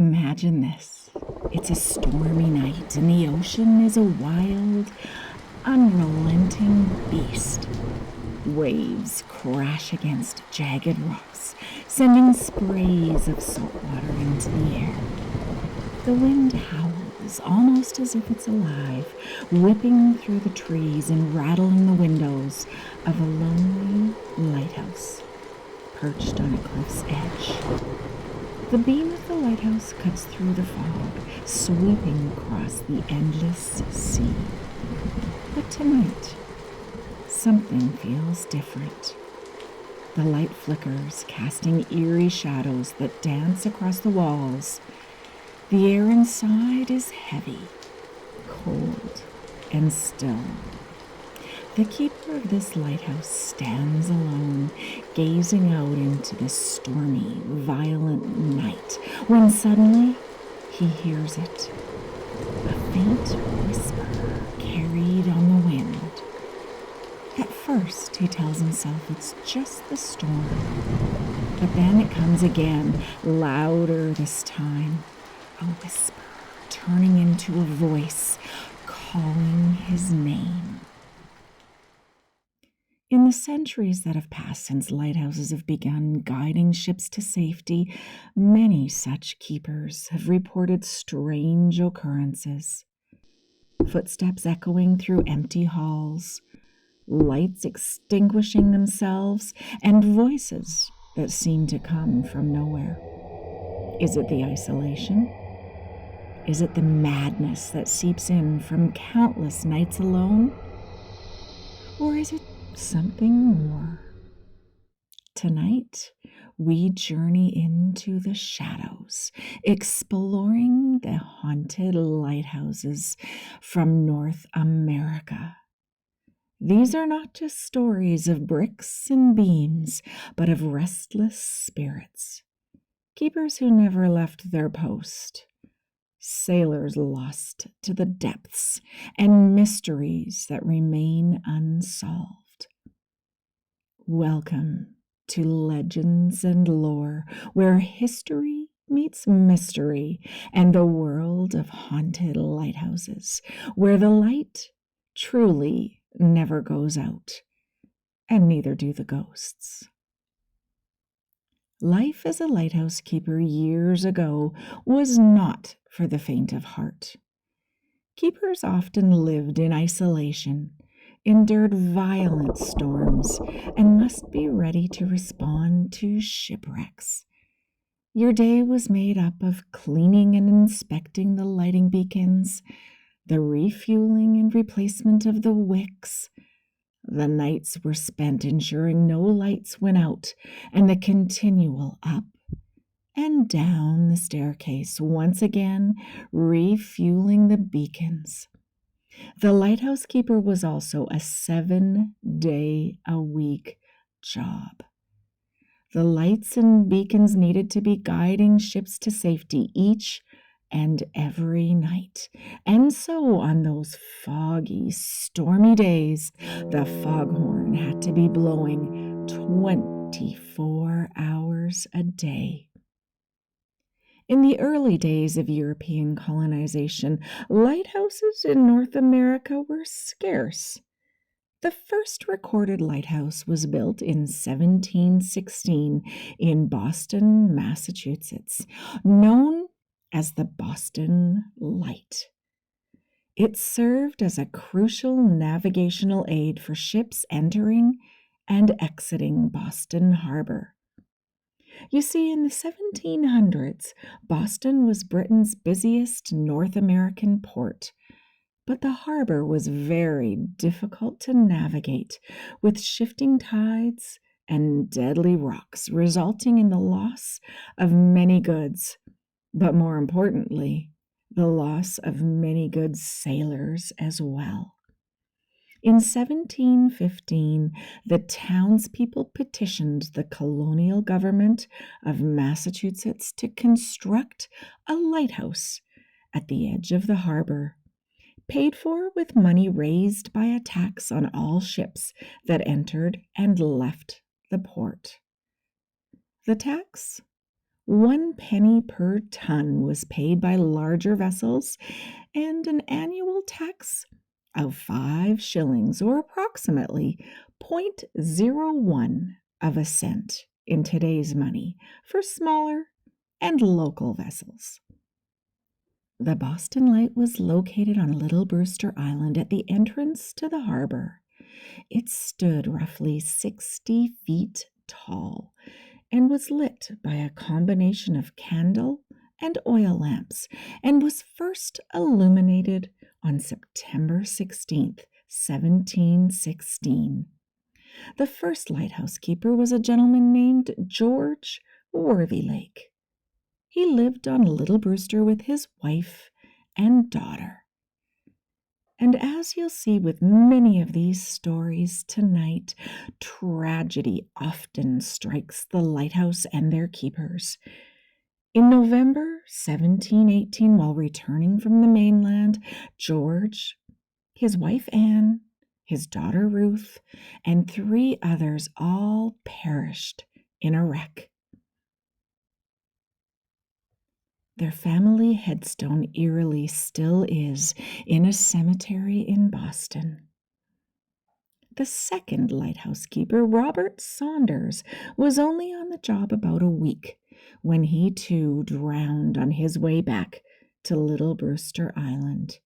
Imagine this. It's a stormy night, and the ocean is a wild, unrelenting beast. Waves crash against jagged rocks, sending sprays of salt water into the air. The wind howls almost as if it's alive, whipping through the trees and rattling the windows of a lonely lighthouse perched on a cliff's edge. The beam of the lighthouse cuts through the fog, sweeping across the endless sea. But tonight, something feels different. The light flickers, casting eerie shadows that dance across the walls. The air inside is heavy, cold, and still. The keeper of this lighthouse stands alone, gazing out into the stormy, violent night, when suddenly he hears it. A faint whisper carried on the wind. At first, he tells himself it's just the storm, but then it comes again, louder this time. A whisper turning into a voice, calling his name. In the centuries that have passed since lighthouses have begun guiding ships to safety, many such keepers have reported strange occurrences. Footsteps echoing through empty halls, lights extinguishing themselves, and voices that seem to come from nowhere. Is it the isolation? Is it the madness that seeps in from countless nights alone? Or is it something more? Tonight, we journey into the shadows, exploring the haunted lighthouses from North America. These are not just stories of bricks and beams, but of restless spirits, keepers who never left their post, sailors lost to the depths, and mysteries that remain unsolved. Welcome to Legends and Lore, where history meets mystery, and the world of haunted lighthouses, where the light truly never goes out, and neither do the ghosts. Life as a lighthouse keeper years ago was not for the faint of heart. Keepers often lived in isolation, endured violent storms, and must be ready to respond to shipwrecks. Your day was made up of cleaning and inspecting the lighting beacons, the refueling and replacement of the wicks. The nights were spent ensuring no lights went out, and the continual up and down the staircase, once again refueling the beacons. The lighthouse keeper was also a 7-day-a-week job. The lights and beacons needed to be guiding ships to safety each and every night. And so on those foggy, stormy days, the foghorn had to be blowing 24 hours a day. In the early days of European colonization, lighthouses in North America were scarce. The first recorded lighthouse was built in 1716 in Boston, Massachusetts, known as the Boston Light. It served as a crucial navigational aid for ships entering and exiting Boston Harbor. You see, in the 1700s, Boston was Britain's busiest North American port, but the harbor was very difficult to navigate, with shifting tides and deadly rocks, resulting in the loss of many goods, but more importantly, the loss of many good sailors as well. In 1715, the townspeople petitioned the colonial government of Massachusetts to construct a lighthouse at the edge of the harbor, paid for with money raised by a tax on all ships that entered and left the port. The tax 1 penny per ton was paid by larger vessels, and an annual tax of 5 shillings, or approximately 0.01 of a cent in today's money, for smaller and local vessels. The Boston Light was located on Little Brewster Island at the entrance to the harbor. It stood roughly 60 feet tall and was lit by a combination of candle and oil lamps, and was first illuminated on September 16th, 1716. The first lighthouse keeper was a gentleman named George Worthylake. He lived on Little Brewster with his wife and daughter. And as you'll see with many of these stories tonight, tragedy often strikes the lighthouse and their keepers. In November 1718, while returning from the mainland, George, his wife Anne, his daughter Ruth, and 3 others all perished in a wreck. Their family headstone eerily still is in a cemetery in Boston. The second lighthouse keeper, Robert Saunders, was only on the job about a week when he too drowned on his way back to Little Brewster Island.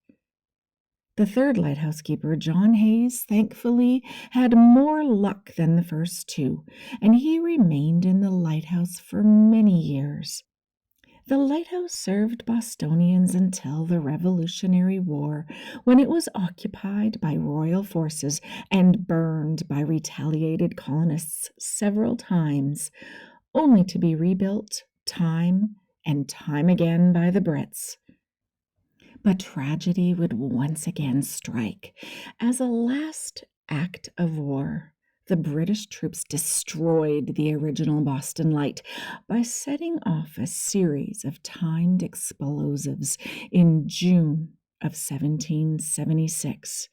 The third lighthouse keeper, John Hayes, thankfully had more luck than the first 2, and he remained in the lighthouse for many years. The lighthouse served Bostonians until the Revolutionary War, when it was occupied by royal forces and burned by retaliated colonists several times, only to be rebuilt time and time again by the Brits. But tragedy would once again strike. As a last act of war, the British troops destroyed the original Boston Light by setting off a series of timed explosives in June of 1776.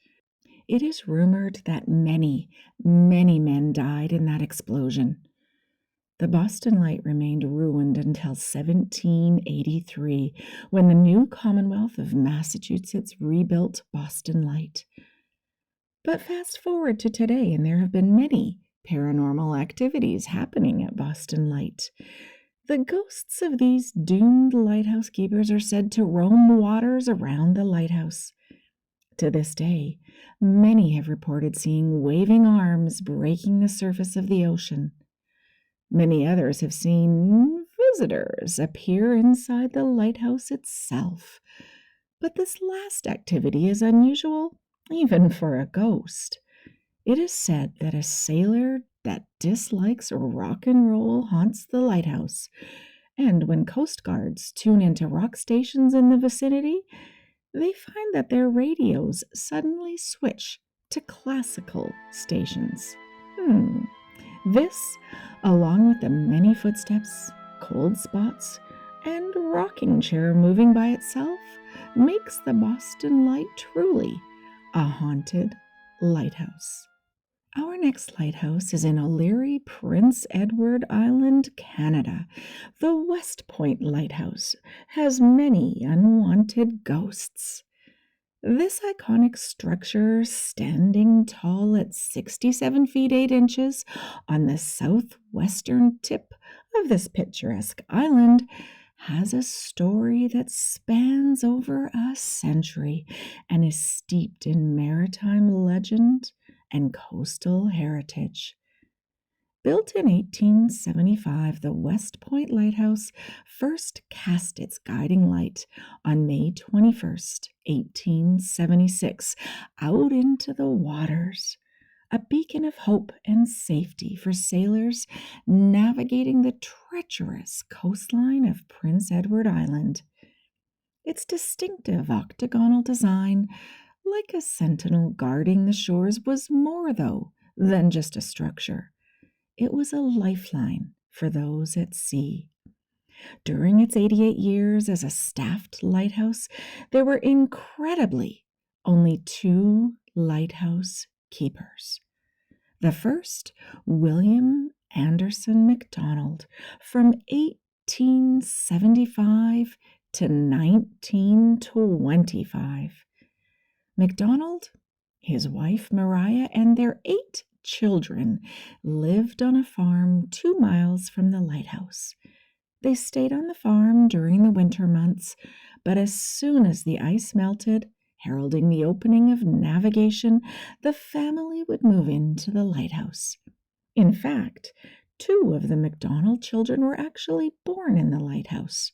It is rumored that many, many men died in that explosion. The Boston Light remained ruined until 1783, when the new Commonwealth of Massachusetts rebuilt Boston Light. But fast forward to today, and there have been many paranormal activities happening at Boston Light. The ghosts of these doomed lighthouse keepers are said to roam waters around the lighthouse. To this day, many have reported seeing waving arms breaking the surface of the ocean. Many others have seen visitors appear inside the lighthouse itself. But this last activity is unusual, even for a ghost. It is said that a sailor that dislikes rock and roll haunts the lighthouse, and when coast guards tune into rock stations in the vicinity, they find that their radios suddenly switch to classical stations. This, along with the many footsteps, cold spots, and rocking chair moving by itself, makes the Boston Light truly a haunted lighthouse. Our next lighthouse is in O'Leary, Prince Edward Island, Canada. The West Point Lighthouse has many unwanted ghosts. This iconic structure, standing tall at 67 feet 8 inches on the southwestern tip of this picturesque island, has a story that spans over a century and is steeped in maritime legend and coastal heritage. Built in 1875, the West Point Lighthouse first cast its guiding light on May 21st, 1876, out into the waters, a beacon of hope and safety for sailors navigating the treacherous coastline of Prince Edward Island. Its distinctive octagonal design, like a sentinel guarding the shores, was more, though, than just a structure. It was a lifeline for those at sea. During its 88 years as a staffed lighthouse, there were incredibly only 2 lighthouse keepers. The first, William Anderson MacDonald, from 1875 to 1925. MacDonald, his wife Mariah, and their 8 children lived on a farm 2 miles from the lighthouse. They stayed on the farm during the winter months, but as soon as the ice melted, heralding the opening of navigation, the family would move into the lighthouse. In fact, 2 of the MacDonald children were actually born in the lighthouse.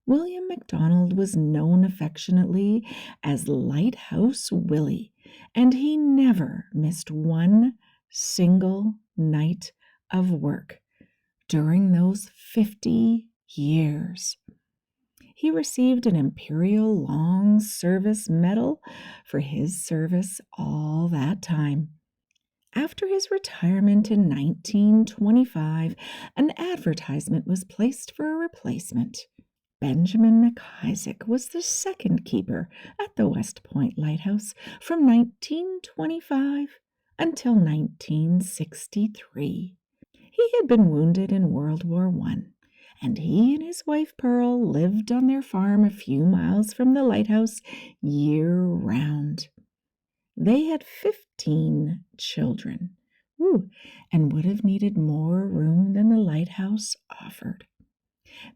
William MacDonald was known affectionately as Lighthouse Willie, and he never missed one single night of work during those 50 years. He received an Imperial Long Service Medal for his service all that time. After his retirement in 1925, an advertisement was placed for a replacement. Benjamin McIsaac was the second keeper at the West Point Lighthouse from 1925 until 1963. He had been wounded in World War I, and he and his wife Pearl lived on their farm a few miles from the lighthouse year-round. They had 15 children, and would have needed more room than the lighthouse offered.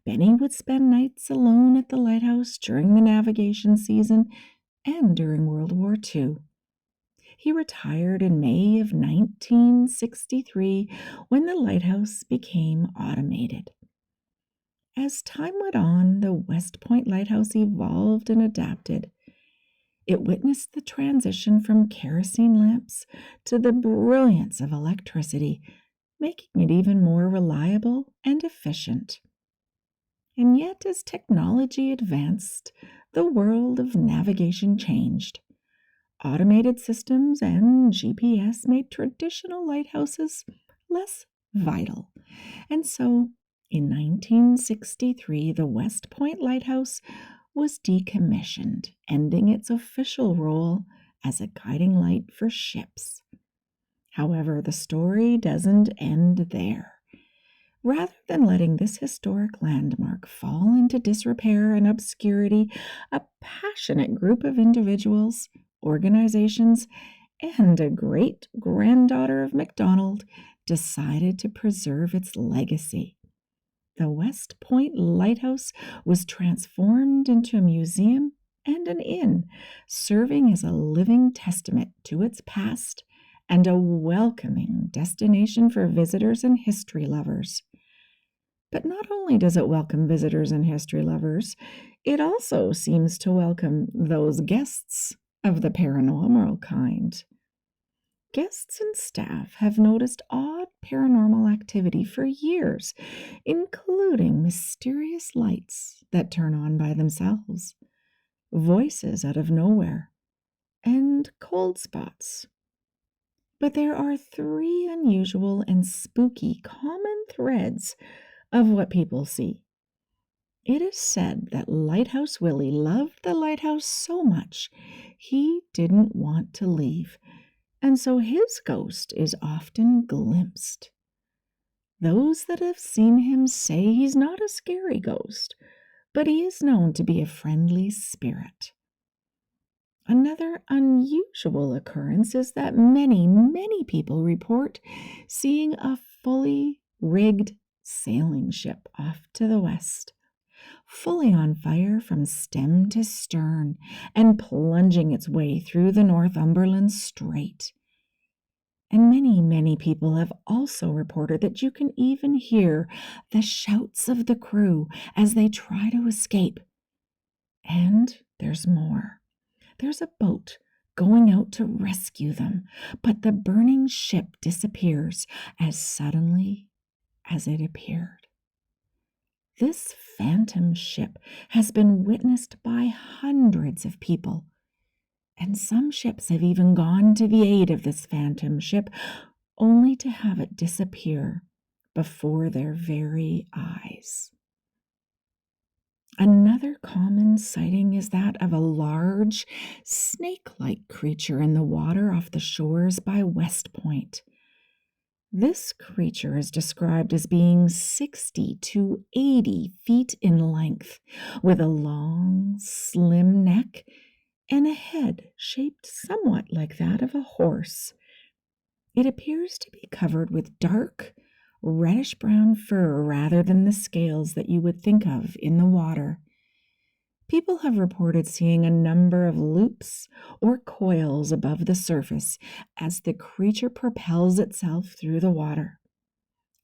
Benny would spend nights alone at the lighthouse during the navigation season and during World War II. He retired in May of 1963 when the lighthouse became automated. As time went on, the West Point Lighthouse evolved and adapted. It witnessed the transition from kerosene lamps to the brilliance of electricity, making it even more reliable and efficient. And yet, as technology advanced, the world of navigation changed. Automated systems and GPS made traditional lighthouses less vital. And so, in 1963, the West Point Lighthouse was decommissioned, ending its official role as a guiding light for ships. However, the story doesn't end there. Rather than letting this historic landmark fall into disrepair and obscurity, a passionate group of individuals, organizations, and a great-granddaughter of MacDonald decided to preserve its legacy. The West Point Lighthouse was transformed into a museum and an inn, serving as a living testament to its past and a welcoming destination for visitors and history lovers. But not only does it welcome visitors and history lovers, it also seems to welcome those guests of the paranormal kind. Guests and staff have noticed odd paranormal activity for years, including mysterious lights that turn on by themselves, voices out of nowhere, and cold spots. But there are 3 unusual and spooky common threads of what people see. It is said that Lighthouse Willie loved the lighthouse so much he didn't want to leave, and so his ghost is often glimpsed. Those that have seen him say he's not a scary ghost, but he is known to be a friendly spirit. Another unusual occurrence is that many people report seeing a fully rigged sailing ship off to the west, fully on fire from stem to stern and plunging its way through the Northumberland Strait. And many people have also reported that you can even hear the shouts of the crew as they try to escape. And there's more. There's a boat going out to rescue them, but the burning ship disappears as suddenly as it appeared. This phantom ship has been witnessed by hundreds of people, and some ships have even gone to the aid of this phantom ship, only to have it disappear before their very eyes. Another common sighting is that of a large, snake-like creature in the water off the shores by West Point. This creature is described as being 60 to 80 feet in length, with a long, slim neck and a head shaped somewhat like that of a horse. It appears to be covered with dark, reddish-brown fur rather than the scales that you would think of in the water. People have reported seeing a number of loops or coils above the surface as the creature propels itself through the water.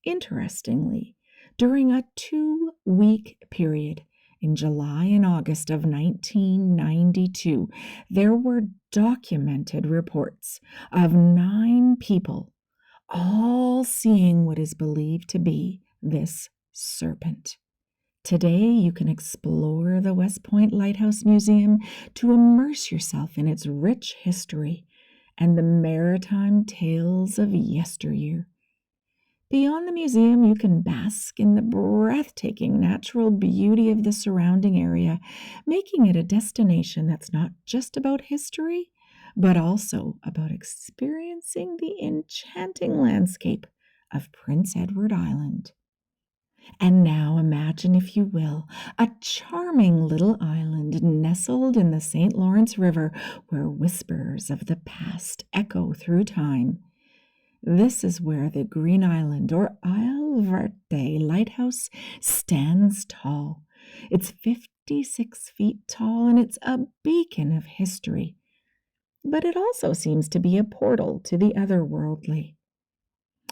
Interestingly, during a 2-week period in July and August of 1992, there were documented reports of 9 people all seeing what is believed to be this serpent. Today, you can explore the West Point Lighthouse Museum to immerse yourself in its rich history and the maritime tales of yesteryear. Beyond the museum, you can bask in the breathtaking natural beauty of the surrounding area, making it a destination that's not just about history, but also about experiencing the enchanting landscape of Prince Edward Island. And now imagine, if you will, a charming little island nestled in the St. Lawrence River where whispers of the past echo through time. This is where the Green Island, or Isle Verte Lighthouse, stands tall. It's 56 feet tall, and it's a beacon of history. But it also seems to be a portal to the otherworldly.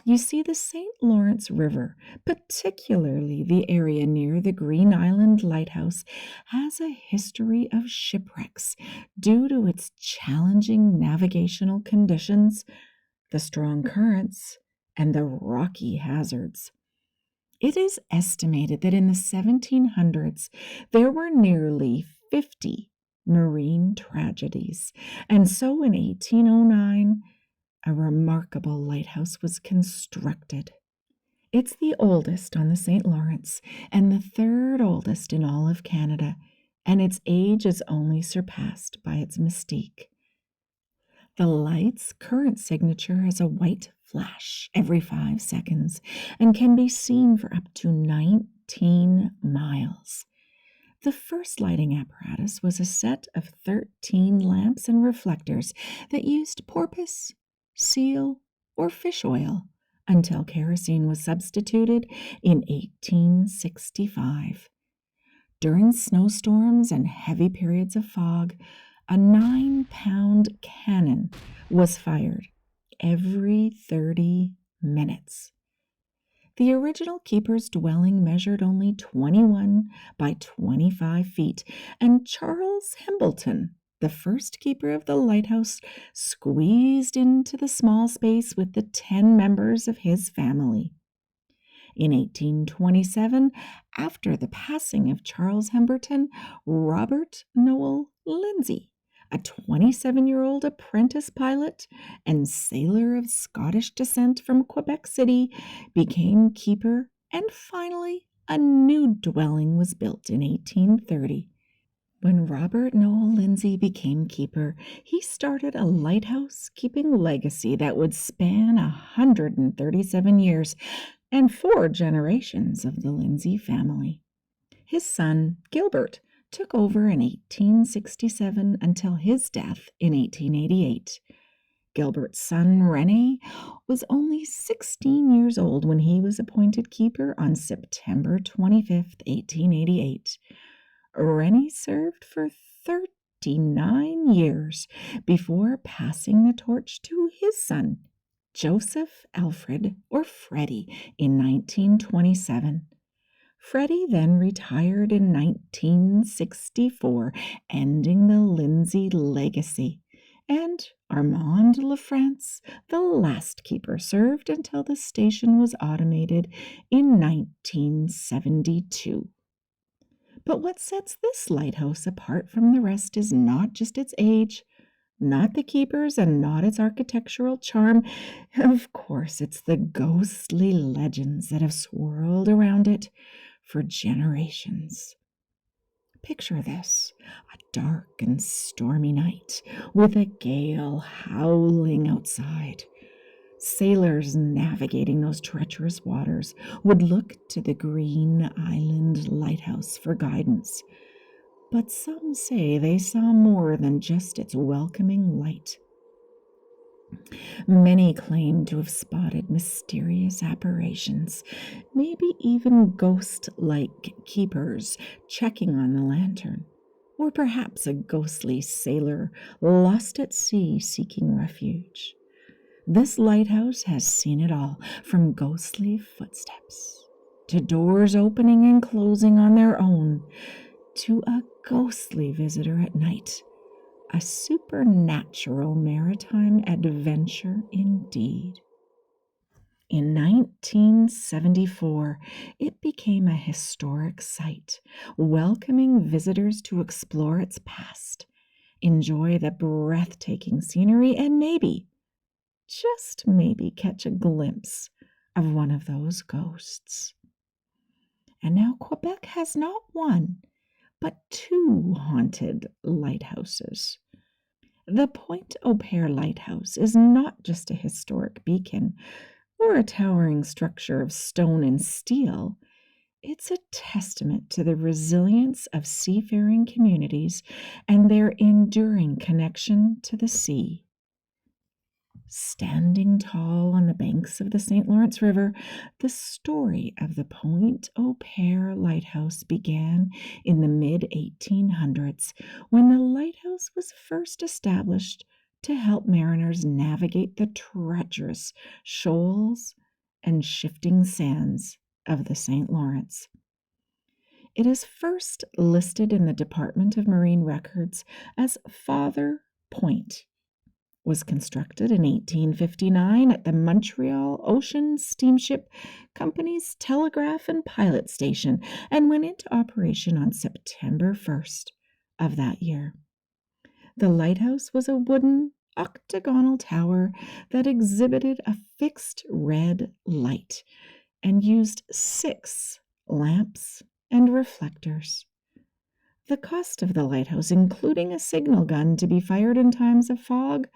You see, the St. Lawrence River, particularly the area near the Green Island Lighthouse, has a history of shipwrecks due to its challenging navigational conditions, the strong currents, and the rocky hazards. It is estimated that in the 1700s there were nearly 50 marine tragedies, and so in 1809 a remarkable lighthouse was constructed. It's the oldest on the St. Lawrence and the third oldest in all of Canada, and its age is only surpassed by its mystique. The light's current signature is a white flash every 5 seconds and can be seen for up to 19 miles. The first lighting apparatus was a set of 13 lamps and reflectors that used porpoise, seal, or fish oil until kerosene was substituted in 1865. During snowstorms and heavy periods of fog, a 9-pound cannon was fired every 30 minutes. The original keeper's dwelling measured only 21 by 25 feet, and Charles Hambleton, the first keeper of the lighthouse, squeezed into the small space with the 10 members of his family. In 1827, after the passing of Charles Hambleton, Robert Noel Lindsay, a 27-year-old apprentice pilot and sailor of Scottish descent from Quebec City, became keeper, and finally a new dwelling was built in 1830. When Robert Noel Lindsay became keeper, he started a lighthouse keeping legacy that would span 137 years and 4 generations of the Lindsay family. His son, Gilbert, took over in 1867 until his death in 1888. Gilbert's son, René, was only 16 years old when he was appointed keeper on September 25, 1888. René served for 39 years before passing the torch to his son, Joseph Alfred, or Freddie, in 1927. Freddie then retired in 1964, ending the Lindsay legacy, and Armand LaFrance, the last keeper, served until the station was automated in 1972. But what sets this lighthouse apart from the rest is not just its age, not the keepers, and not its architectural charm. Of course, it's the ghostly legends that have swirled around it for generations. Picture this: a dark and stormy night with a gale howling outside. Sailors navigating those treacherous waters would look to the green island lighthouse for guidance, but some say they saw more than just its welcoming light. Many claim to have spotted mysterious apparitions, maybe even ghost-like keepers checking on the lantern, or perhaps a ghostly sailor lost at sea seeking refuge. This lighthouse has seen it all, from ghostly footsteps to doors opening and closing on their own, to a ghostly visitor at night. A supernatural maritime adventure indeed. In 1974, it became a historic site, welcoming visitors to explore its past, enjoy the breathtaking scenery, and maybe, just maybe, catch a glimpse of one of those ghosts. And now Quebec has not one, but two haunted lighthouses. The Pointe-au-Père Lighthouse is not just a historic beacon or a towering structure of stone and steel. It's a testament to the resilience of seafaring communities and their enduring connection to the sea. Standing tall on the banks of the St. Lawrence River, the story of the Pointe-au-Père Lighthouse began in the mid-1800s when the lighthouse was first established to help mariners navigate the treacherous shoals and shifting sands of the St. Lawrence. It is first listed in the Department of Marine Records as Father Point. Was constructed in 1859 at the Montreal Ocean Steamship Company's telegraph and pilot station and went into operation on September 1st of that year. The lighthouse was a wooden octagonal tower that exhibited a fixed red light and used 6 lamps and reflectors. The cost of the lighthouse, including a signal gun to be fired in times of fog,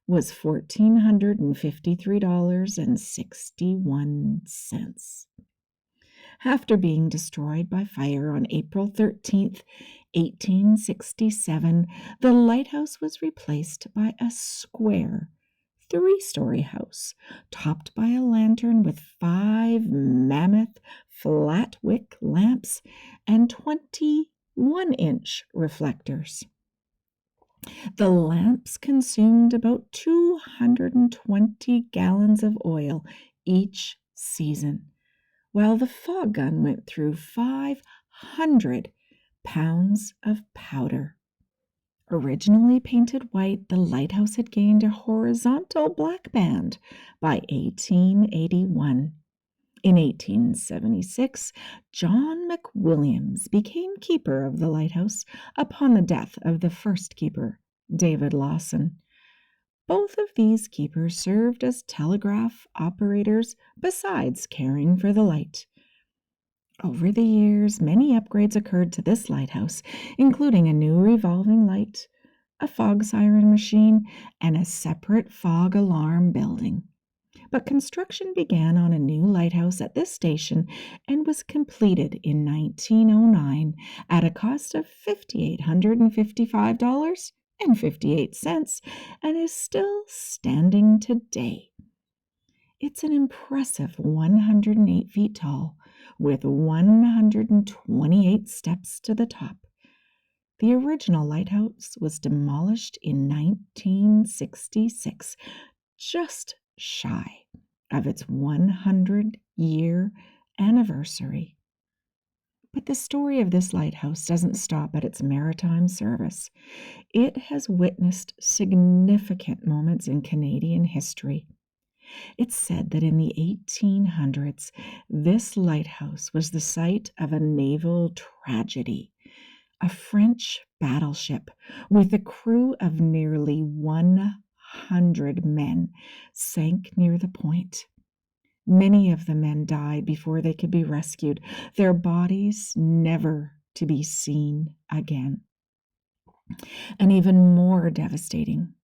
was $1,453.61. After being destroyed by fire on April 13th, 1867, the lighthouse was replaced by a square 3-story house topped by a lantern with 5 mammoth flat-wick lamps and 21-inch reflectors. The lamps consumed about 220 gallons of oil each season, while the fog gun went through 500 pounds of powder. Originally painted white, the lighthouse had gained a horizontal black band by 1881. In 1876, John McWilliams became keeper of the lighthouse upon the death of the first keeper, David Lawson. Both of these keepers served as telegraph operators besides caring for the light. Over the years, many upgrades occurred to this lighthouse, including a new revolving light, a fog siren machine, and a separate fog alarm building. But construction began on a new lighthouse at this station and was completed in 1909 at a cost of $5,855.58 and is still standing today. It's an impressive 108 feet tall with 128 steps to the top. The original lighthouse was demolished in 1966, just shy of its 100-year anniversary. But the story of this lighthouse doesn't stop at its maritime service. It has witnessed significant moments in Canadian history. It's said that in the 1800s, this lighthouse was the site of a naval tragedy. A French battleship with a crew of nearly 100 men sank near the point. Many of the men died before they could be rescued, their bodies never to be seen again. And even more devastating,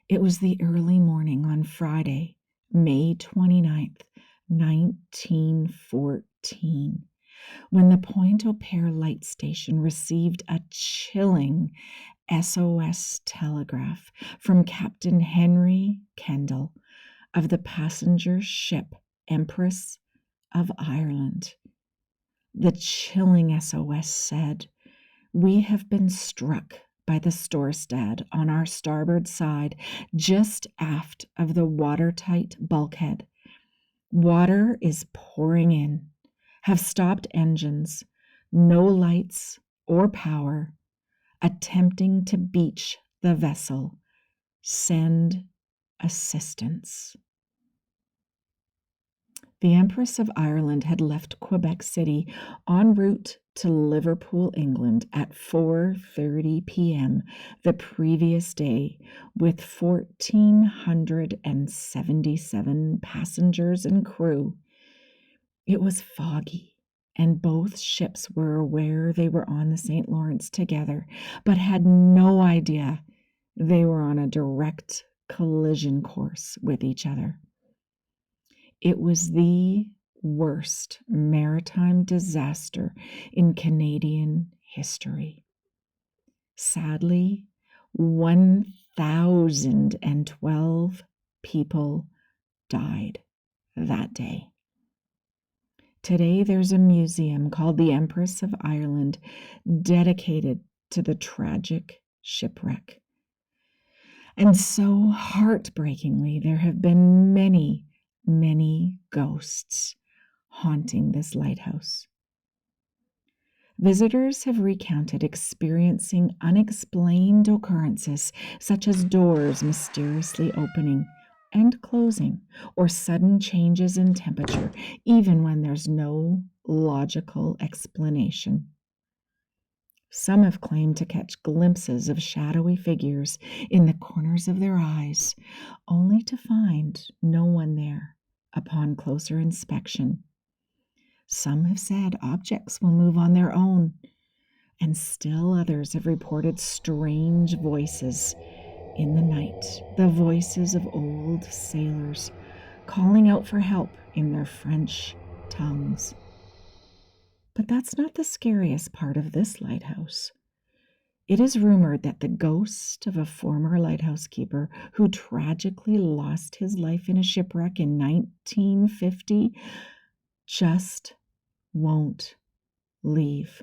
it was the early morning on Friday, May 29th, 1914, when the Pointe-au-Père light station received a chilling SOS telegraph from Captain Henry Kendall of the passenger ship Empress of Ireland. The chilling SOS said, "We have been struck by the Storstad on our starboard side, just aft of the watertight bulkhead. Water is pouring in. Have stopped engines. No lights or power. Attempting to beach the vessel. Send assistance." The Empress of Ireland had left Quebec City en route to Liverpool, England at 4:30 p.m. the previous day with 1,477 passengers and crew. It was foggy, and both ships were aware they were on the St. Lawrence together, but had no idea they were on a direct collision course with each other. It was the worst maritime disaster in Canadian history. Sadly, 1,012 people died that day. Today, there's a museum called the Empress of Ireland dedicated to the tragic shipwreck. And so heartbreakingly, there have been many ghosts haunting this lighthouse. Visitors have recounted experiencing unexplained occurrences, such as doors mysteriously opening and closing, or sudden changes in temperature, even when there's no logical explanation. Some have claimed to catch glimpses of shadowy figures in the corners of their eyes, only to find no one there upon closer inspection. Some have said objects will move on their own, and still others have reported strange voices in the night, the voices of old sailors calling out for help in their French tongues. But that's not the scariest part of this lighthouse. It is rumored that the ghost of a former lighthouse keeper who tragically lost his life in a shipwreck in 1950 just won't leave.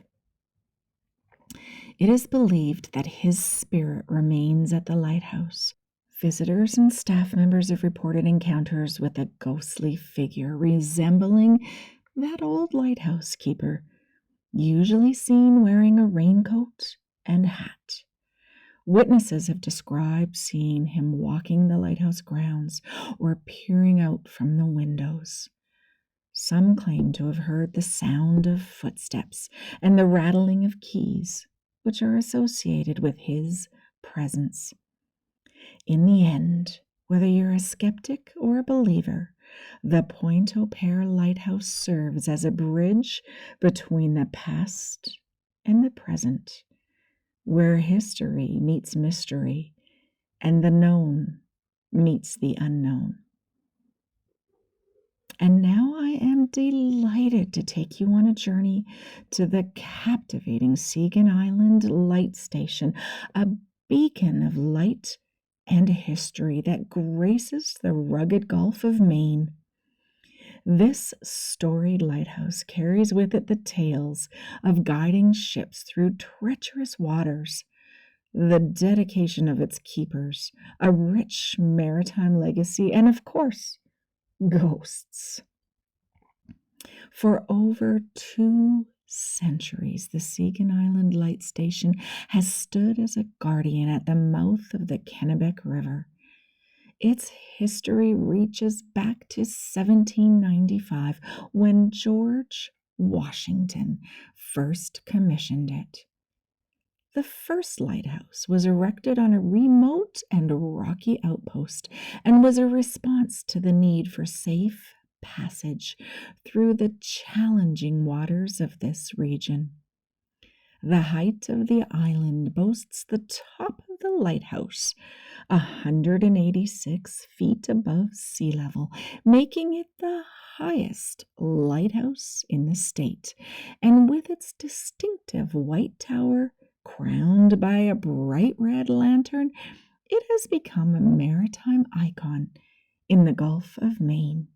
It is believed that his spirit remains at the lighthouse. Visitors and staff members have reported encounters with a ghostly figure resembling that old lighthouse keeper, usually seen wearing a raincoat and hat. Witnesses have described seeing him walking the lighthouse grounds or peering out from the windows. Some claim to have heard the sound of footsteps and the rattling of keys, which are associated with his presence. In the end, whether you're a skeptic or a believer, the Pointe-au-Père lighthouse serves as a bridge between the past and the present, where history meets mystery and the known meets the unknown. And now I am delighted to take you on a journey to the captivating Seagan Island Light Station, a beacon of light and history that graces the rugged Gulf of Maine. This storied lighthouse carries with it the tales of guiding ships through treacherous waters, the dedication of its keepers, a rich maritime legacy, and of course, ghosts. For over 2 centuries, the Seagan Island Light Station has stood as a guardian at the mouth of the Kennebec River. Its history reaches back to 1795, when George Washington first commissioned it. The first lighthouse was erected on a remote and rocky outpost and was a response to the need for safe passage through the challenging waters of this region. The height of the island boasts the top of the lighthouse, 186 feet above sea level, making it the highest lighthouse in the state, and with its distinctive white tower crowned by a bright red lantern, it has become a maritime icon in the Gulf of Maine.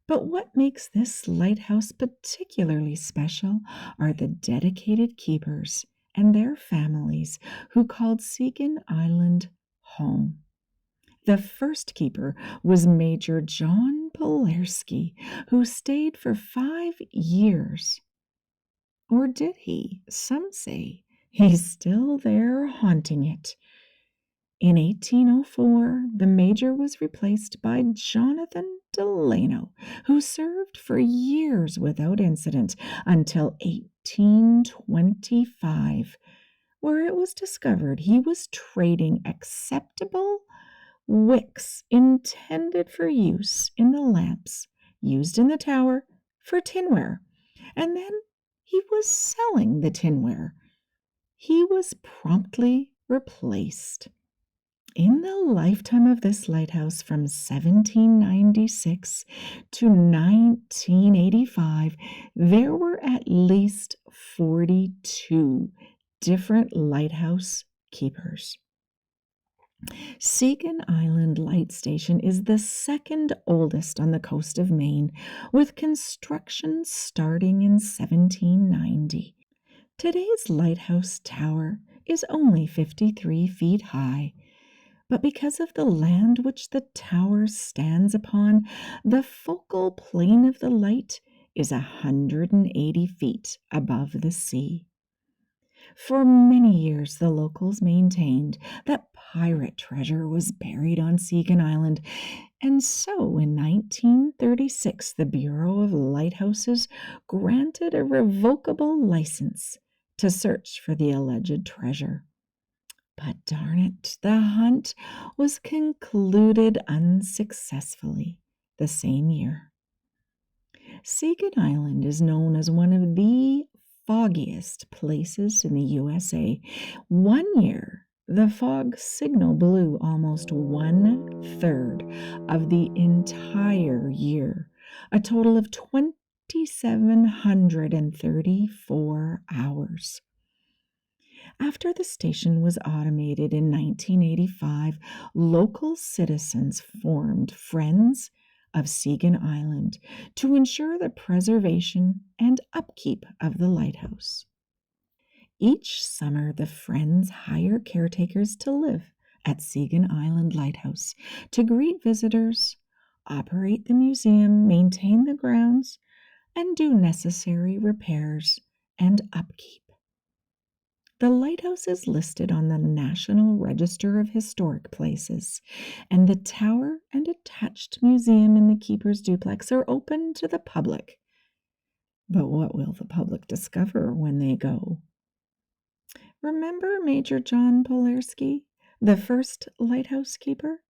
But what makes this lighthouse particularly special are the dedicated keepers and their families who called Segan Island home. The first keeper was Major John Polarski, who stayed for 5 years. Or did he? Some say he's still there haunting it. In 1804, the major was replaced by Jonathan Delano, who served for years without incident until 1825, where it was discovered he was trading acceptable wicks intended for use in the lamps used in the tower for tinware, and then he was selling the tinware. He was promptly replaced. In the lifetime of this lighthouse from 1796 to 1985, there were at least 42 different lighthouse keepers. Segan Island Light Station is the second oldest on the coast of Maine, with construction starting in 1790. Today's lighthouse tower is only 53 feet high, but because of the land which the tower stands upon, the focal plane of the light is 180 feet above the sea. For many years, the locals maintained that pirate treasure was buried on Segan Island, and so in 1936, the Bureau of Lighthouses granted a revocable license to search for the alleged treasure. But darn it, the hunt was concluded unsuccessfully the same year. Segan Island is known as one of the foggiest places in the USA. One year, the fog signal blew almost 1/3 of the entire year, a total of 2,734 hours. After the station was automated in 1985, local citizens formed Friends of Segan Island to ensure the preservation and upkeep of the lighthouse. Each summer, the Friends hire caretakers to live at Segan Island Lighthouse to greet visitors, operate the museum, maintain the grounds, and do necessary repairs and upkeep. The lighthouse is listed on the National Register of Historic Places, and the tower and attached museum in the keeper's duplex are open to the public. But what will the public discover when they go? Remember Major John Polarski, the first lighthouse keeper?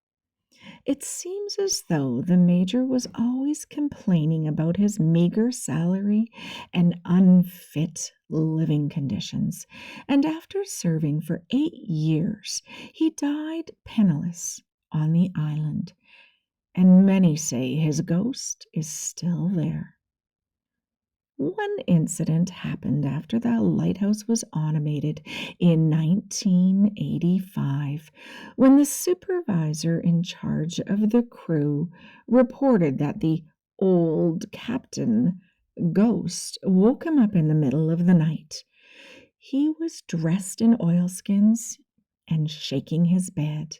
It seems as though the major was always complaining about his meager salary and unfit living conditions, and after serving for 8 years, he died penniless on the island, and many say his ghost is still there. One incident happened after the lighthouse was automated in 1985, when the supervisor in charge of the crew reported that the old captain ghost woke him up in the middle of the night. He was dressed in oilskins and shaking his bed.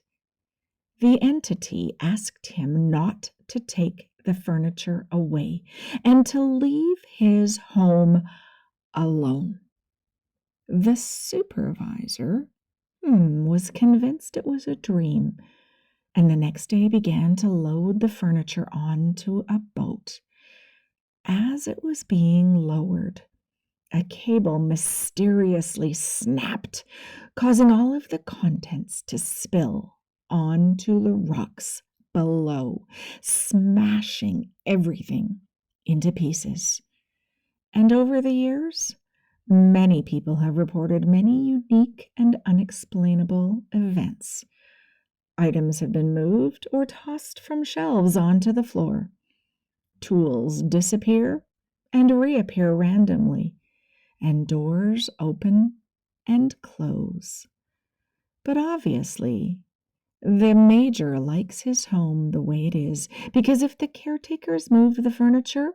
The entity asked him not to take the furniture away and to leave his home alone. The supervisor was convinced it was a dream, and the next day began to load the furniture onto a boat. As it was being lowered, a cable mysteriously snapped, causing all of the contents to spill onto the rocks below, smashing everything into pieces. And over the years, Many people have reported many unique and unexplainable events. Items have been moved or tossed from shelves onto the floor. Tools disappear and reappear randomly, and doors open and close. But obviously, the major likes his home the way it is, because if the caretakers move the furniture,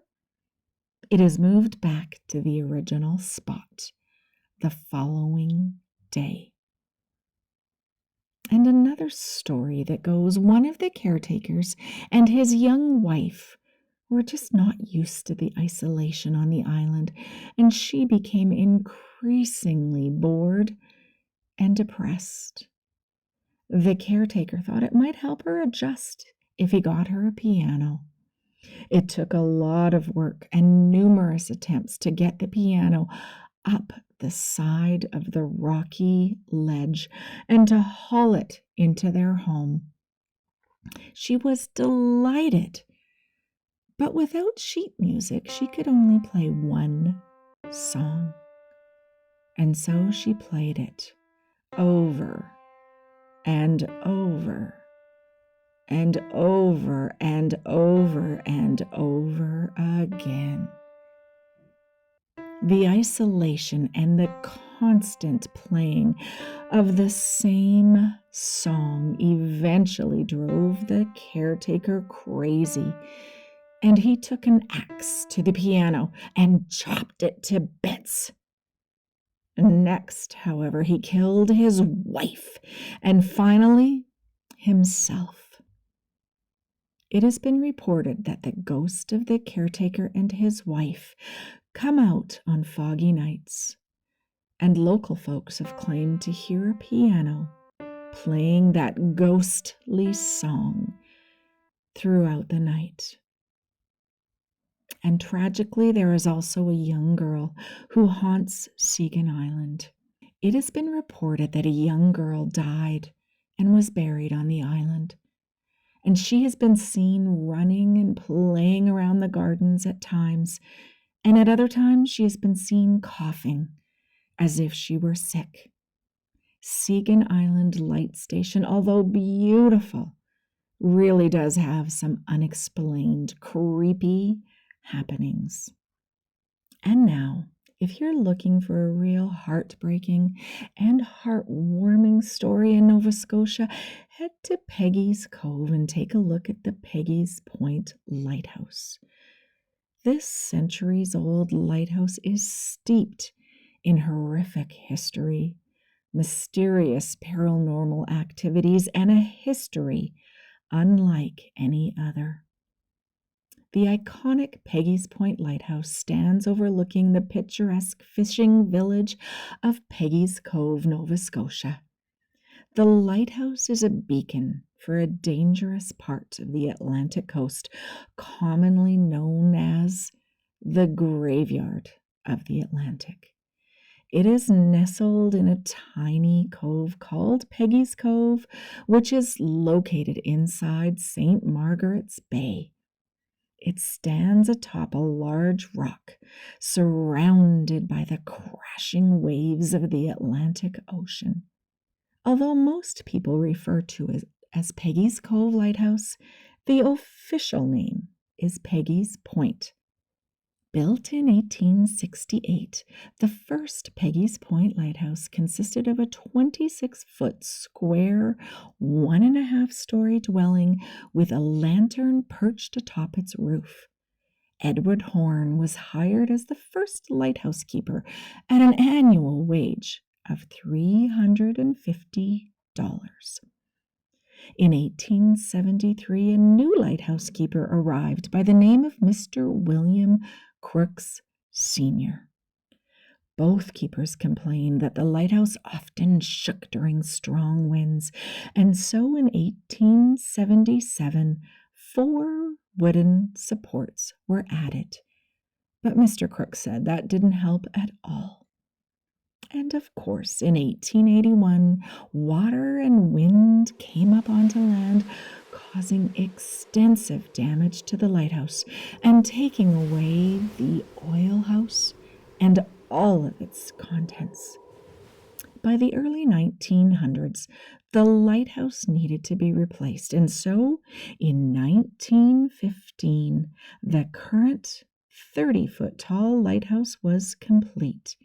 it is moved back to the original spot the following day. And another story that goes, one of the caretakers and his young wife were just not used to the isolation on the island, and she became increasingly bored and depressed. The caretaker thought it might help her adjust if he got her a piano. It took a lot of work and numerous attempts to get the piano up the side of the rocky ledge and to haul it into their home. She was delighted, but without sheet music, she could only play one song. And so she played it over and over and over and over and over again. The isolation and the constant playing of the same song eventually drove the caretaker crazy, and he took an axe to the piano and chopped it to bits. Next, however, he killed his wife and finally himself. It has been reported that the ghost of the caretaker and his wife come out on foggy nights, and local folks have claimed to hear a piano playing that ghostly song throughout the night. And tragically, there is also a young girl who haunts Seagan Island. It has been reported that a young girl died and was buried on the island, and she has been seen running and playing around the gardens at times, and at other times she has been seen coughing as if she were sick. Seagan Island Light Station, although beautiful, really does have some unexplained, creepy happenings. And now, if you're looking for a real heartbreaking and heartwarming story in Nova Scotia, head to Peggy's Cove and take a look at the Peggy's Point Lighthouse. This centuries-old lighthouse is steeped in horrific history, mysterious paranormal activities, and a history unlike any other. The iconic Peggy's Point Lighthouse stands overlooking the picturesque fishing village of Peggy's Cove, Nova Scotia. The lighthouse is a beacon for a dangerous part of the Atlantic coast, commonly known as the graveyard of the Atlantic. It is nestled in a tiny cove called Peggy's Cove, which is located inside St. Margaret's Bay. It stands atop a large rock, surrounded by the crashing waves of the Atlantic Ocean. Although most people refer to it as Peggy's Cove Lighthouse, the official name is Peggy's Point. Built in 1868, the first Peggy's Point Lighthouse consisted of a 26-foot square, 1.5-story dwelling with a lantern perched atop its roof. Edward Horn was hired as the first lighthouse keeper at an annual wage of $350. In 1873, a new lighthouse keeper arrived by the name of Mr. William Crooks Sr. Both keepers complained that the lighthouse often shook during strong winds, and so in 1877, 4 wooden supports were added. But Mr. Crooks said that didn't help at all. And of course, in 1881, water and wind came up onto land, causing extensive damage to the lighthouse and taking away the oil house and all of its contents. By the early 1900s, the lighthouse needed to be replaced, and so in 1915, the current 30-foot tall lighthouse was complete.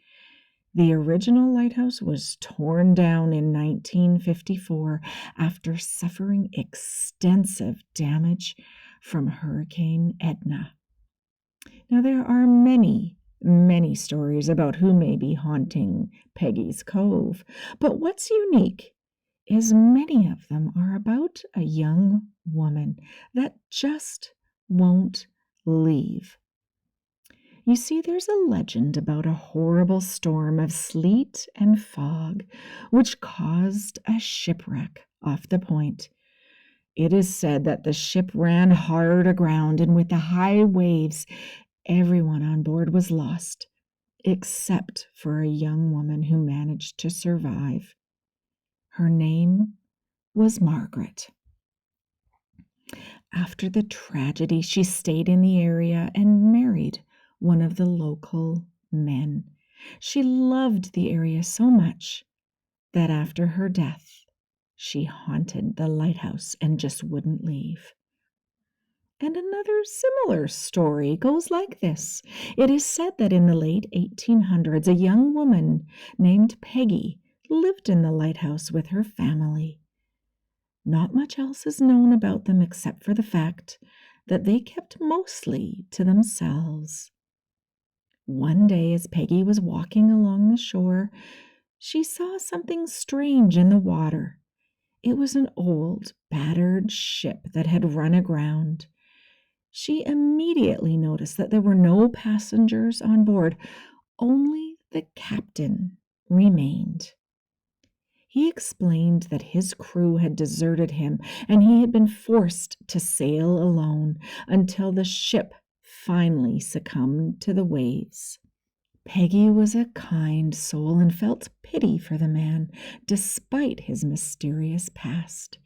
The original lighthouse was torn down in 1954 after suffering extensive damage from Hurricane Edna. Now, there are many stories about who may be haunting Peggy's Cove, but what's unique is many of them are about a young woman that just won't leave. You see, there's a legend about a horrible storm of sleet and fog which caused a shipwreck off the point. It is said that the ship ran hard aground, and with the high waves, everyone on board was lost, except for a young woman who managed to survive. Her name was Margaret. After the tragedy, she stayed in the area and married one of the local men. She loved the area so much that after her death, she haunted the lighthouse and just wouldn't leave. And another similar story goes like this. It is said that in the late 1800s, a young woman named Peggy lived in the lighthouse with her family. Not much else is known about them except for the fact that they kept mostly to themselves. One day, as Peggy was walking along the shore, she saw something strange in the water. It was an old, battered ship that had run aground. She immediately noticed that there were no passengers on board. Only the captain remained. He explained that his crew had deserted him and he had been forced to sail alone until the ship finally succumbed to the waves. Peggy was a kind soul and felt pity for the man, despite his mysterious past.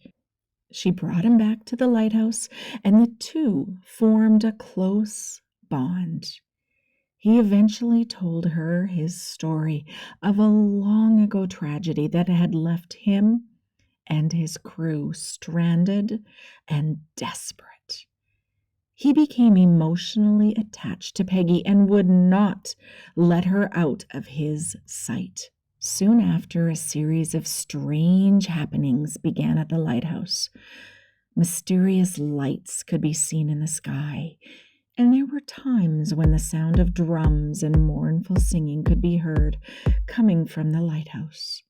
She brought him back to the lighthouse, and the two formed a close bond. He eventually told her his story of a long-ago tragedy that had left him and his crew stranded and desperate. He became emotionally attached to Peggy and would not let her out of his sight. Soon after, a series of strange happenings began at the lighthouse. Mysterious lights could be seen in the sky, and there were times when the sound of drums and mournful singing could be heard coming from the lighthouse.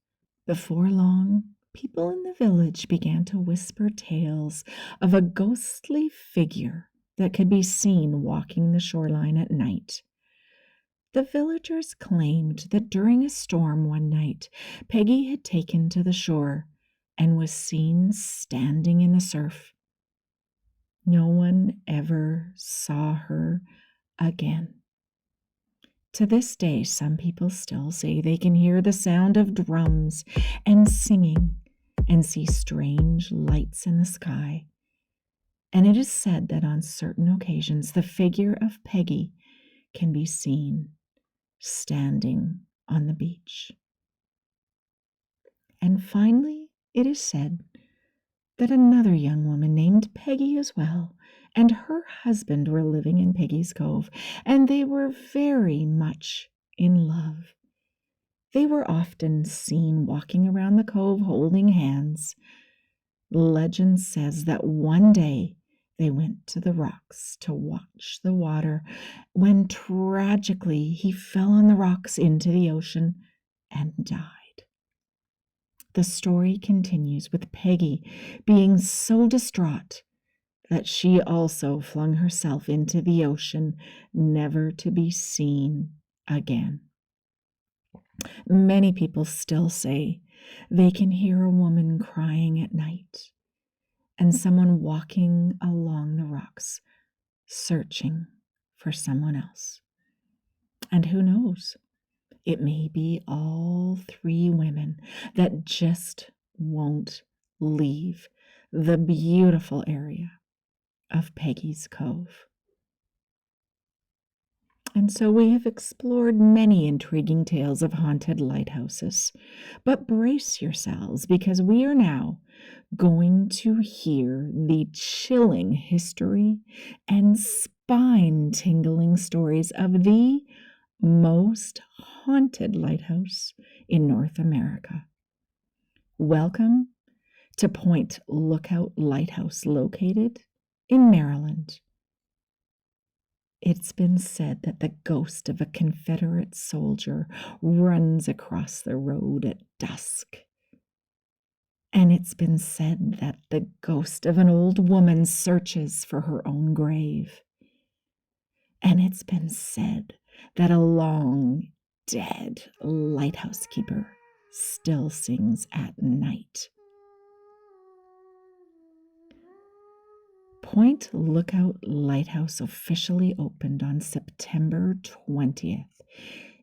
Before long, people in the village began to whisper tales of a ghostly figure that could be seen walking the shoreline at night. The villagers claimed that during a storm one night, Peggy had taken to the shore and was seen standing in the surf. No one ever saw her again. To this day, some people still say they can hear the sound of drums and singing and see strange lights in the sky. And it is said that on certain occasions, the figure of Peggy can be seen standing on the beach. And finally, it is said that another young woman named Peggy as well and her husband were living in Peggy's Cove, and they were very much in love. They were often seen walking around the cove holding hands. Legend says that one day they went to the rocks to watch the water when tragically he fell on the rocks into the ocean and died. The story continues with Peggy being so distraught that she also flung herself into the ocean, never to be seen again. Many people still say they can hear a woman crying at night and someone walking along the rocks, searching for someone else. And who knows? It may be all three women that just won't leave the beautiful area of Peggy's Cove. And so we have explored many intriguing tales of haunted lighthouses. But brace yourselves because we are now going to hear the chilling history and spine tingling stories of the most haunted lighthouse in North America. Welcome to Point Lookout Lighthouse, located in Maryland. It's been said that the ghost of a Confederate soldier runs across the road at dusk. And it's been said that the ghost of an old woman searches for her own grave. And it's been said that a long dead lighthouse keeper still sings at night. Point Lookout Lighthouse officially opened on September 20th,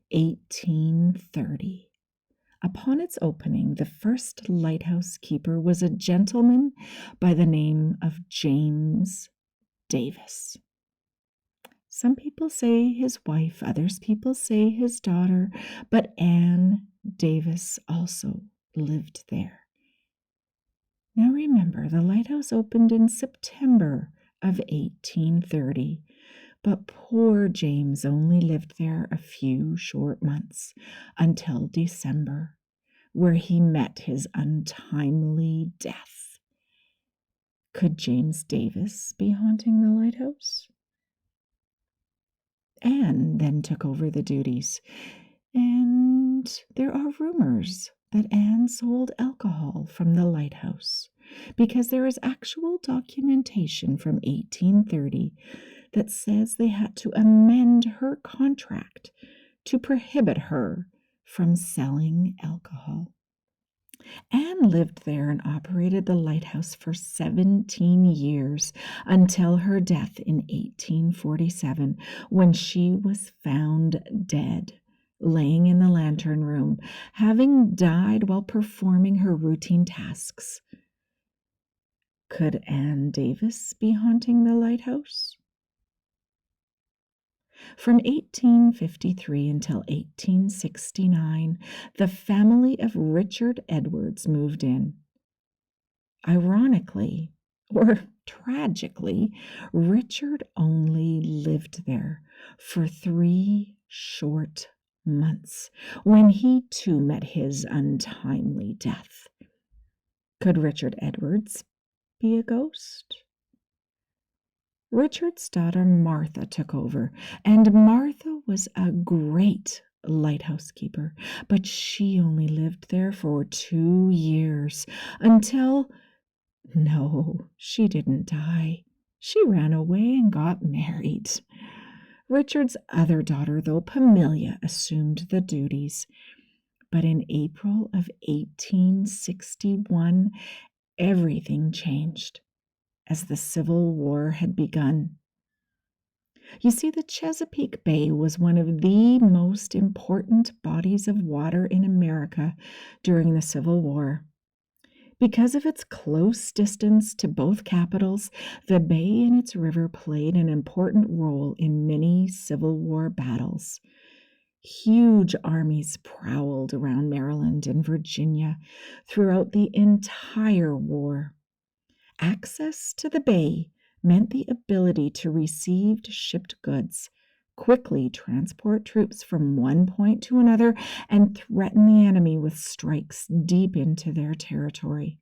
1830. Upon its opening, the first lighthouse keeper was a gentleman by the name of James Davis. Some people say his wife, others people say his daughter, but Anne Davis also lived there. Now remember, the lighthouse opened in September of 1830, but poor James only lived there a few short months, until December, where he met his untimely death. Could James Davis be haunting the lighthouse? Anne then took over the duties, and there are rumors that Anne sold alcohol from the lighthouse, because there is actual documentation from 1830 that says they had to amend her contract to prohibit her from selling alcohol. Anne lived there and operated the lighthouse for 17 years until her death in 1847, when she was found dead, laying in the lantern room, having died while performing her routine tasks. Could Anne Davis be haunting the lighthouse? From 1853 until 1869, the family of Richard Edwards moved in. Ironically, or tragically, Richard only lived there for 3 short months when he too met his untimely death. Could Richard Edwards be a ghost? Richard's daughter Martha took over, and Martha was a great lighthouse keeper, but she only lived there for 2 years until, no, she didn't die. She ran away and got married. Richard's other daughter, though, Pamelia, assumed the duties. But in April of 1861, everything changed, as the Civil War had begun. You see, the Chesapeake Bay was one of the most important bodies of water in America during the Civil War. Because of its close distance to both capitals, the bay and its river played an important role in many Civil War battles. Huge armies prowled around Maryland and Virginia throughout the entire war. Access to the bay meant the ability to receive shipped goods, quickly transport troops from one point to another, and threaten the enemy with strikes deep into their territory.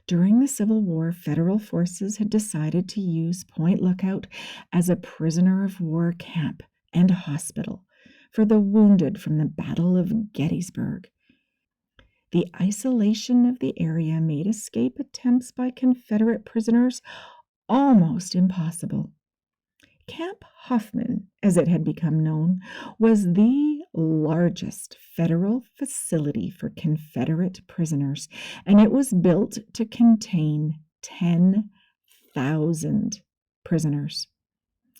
During the Civil War, federal forces had decided to use Point Lookout as a prisoner of war camp and hospital for the wounded from the Battle of Gettysburg. The isolation of the area made escape attempts by Confederate prisoners almost impossible. Camp Hoffman, as it had become known, was the largest federal facility for Confederate prisoners, and it was built to contain 10,000 prisoners.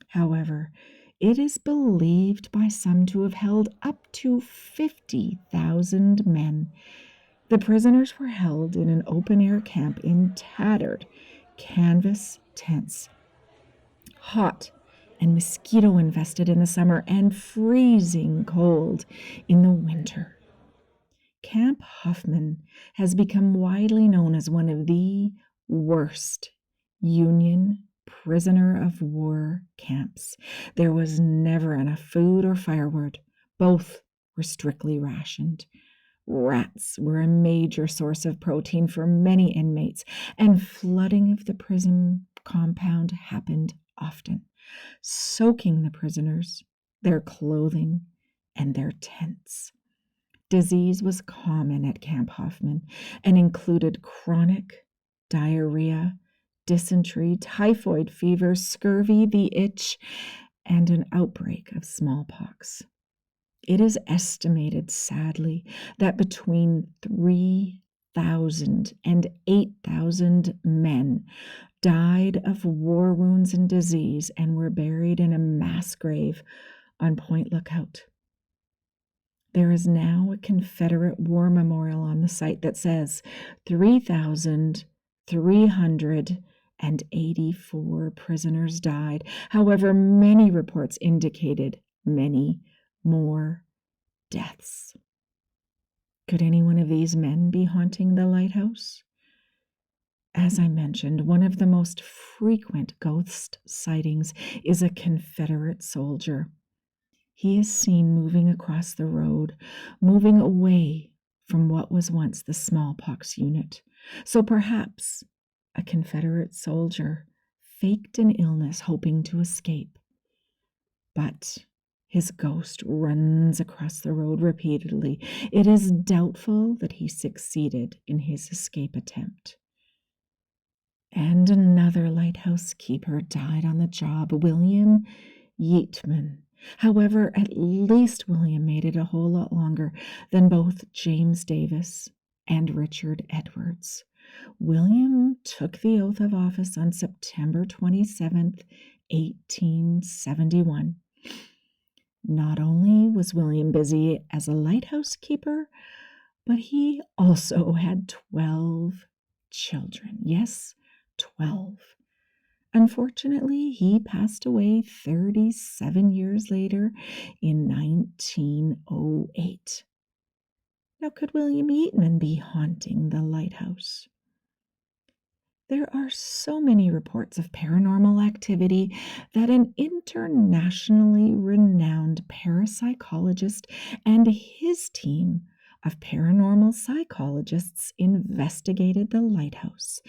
However, it is believed by some to have held up to 50,000 men. The prisoners were held in an open-air camp in tattered canvas tents. Hot and mosquito infested in the summer and freezing cold in the winter. Camp Hoffman has become widely known as one of the worst Union prisoner of war camps. There was never enough food or firewood. Both were strictly rationed. Rats were a major source of protein for many inmates, and flooding of the prison compound happened often, soaking the prisoners, their clothing, and their tents. Disease was common at Camp Hoffman and included chronic diarrhea, dysentery, typhoid fever, scurvy, the itch, and an outbreak of smallpox. It is estimated, sadly, that between 3,000 and 8,000 men died of war wounds and disease and were buried in a mass grave on Point Lookout. There is now a Confederate war memorial on the site that says 3,384 prisoners died. However, many reports indicated many more deaths. Could any one of these men be haunting the lighthouse? As I mentioned, one of the most frequent ghost sightings is a Confederate soldier. He is seen moving across the road, moving away from what was once the smallpox unit. So perhaps a Confederate soldier faked an illness hoping to escape. But his ghost runs across the road repeatedly. It is doubtful that he succeeded in his escape attempt. And another lighthouse keeper died on the job, William Yeatman. However, at least William made it a whole lot longer than both James Davis and Richard Edwards. William took the oath of office on September 27th, 1871. Not only was William busy as a lighthouse keeper, but he also had 12 children. Yes, 12. Unfortunately, he passed away 37 years later in 1908. Now, could William Yeatman be haunting the lighthouse? There are so many reports of paranormal activity that an internationally renowned parapsychologist and his team of paranormal psychologists investigated the lighthouse.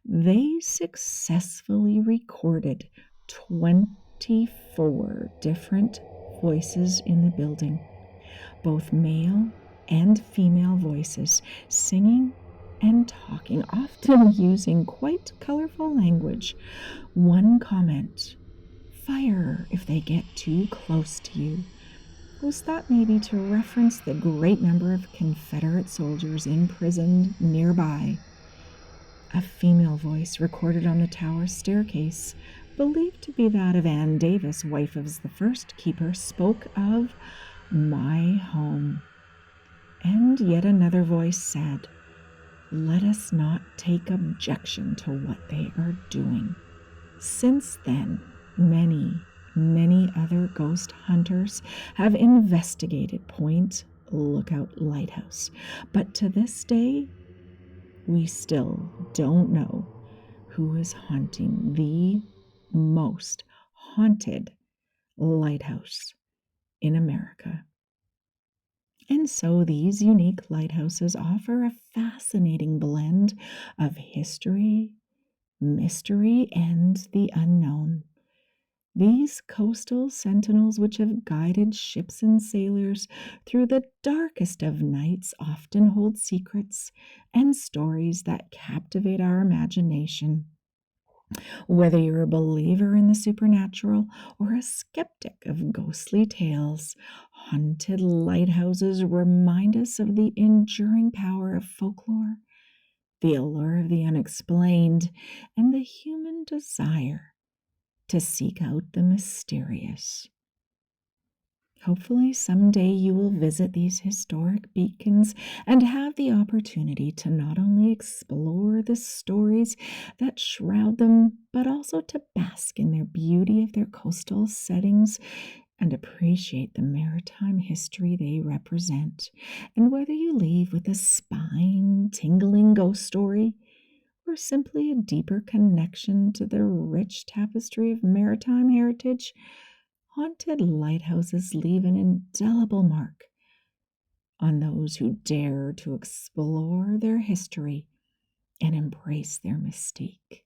They successfully recorded 24 different voices in the building, both male and female voices, singing and talking, often using quite colorful language. One comment, "Fire if they get too close to you," was thought maybe to reference the great number of Confederate soldiers imprisoned nearby. A female voice recorded on the tower staircase, believed to be that of Ann Davis, wife of the first keeper, spoke of "my home." And yet another voice said, "Let us not take objection to what they are doing." Since then, many other ghost hunters have investigated Point Lookout Lighthouse, but to this day, we still don't know who is haunting the most haunted lighthouse in America. And so these unique lighthouses offer a fascinating blend of history, mystery, and the unknown. These coastal sentinels, which have guided ships and sailors through the darkest of nights, often hold secrets and stories that captivate our imagination. Whether you're a believer in the supernatural or a skeptic of ghostly tales, haunted lighthouses remind us of the enduring power of folklore, the allure of the unexplained, and the human desire to seek out the mysterious. Hopefully, someday you will visit these historic beacons and have the opportunity to not only explore the stories that shroud them, but also to bask in their beauty of their coastal settings and appreciate the maritime history they represent. And whether you leave with a spine tingling ghost story or simply a deeper connection to the rich tapestry of maritime heritage, haunted lighthouses leave an indelible mark on those who dare to explore their history and embrace their mystique.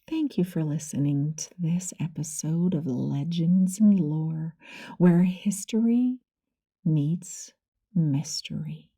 Thank you for listening to this episode of Legends and Lore, where history meets mystery.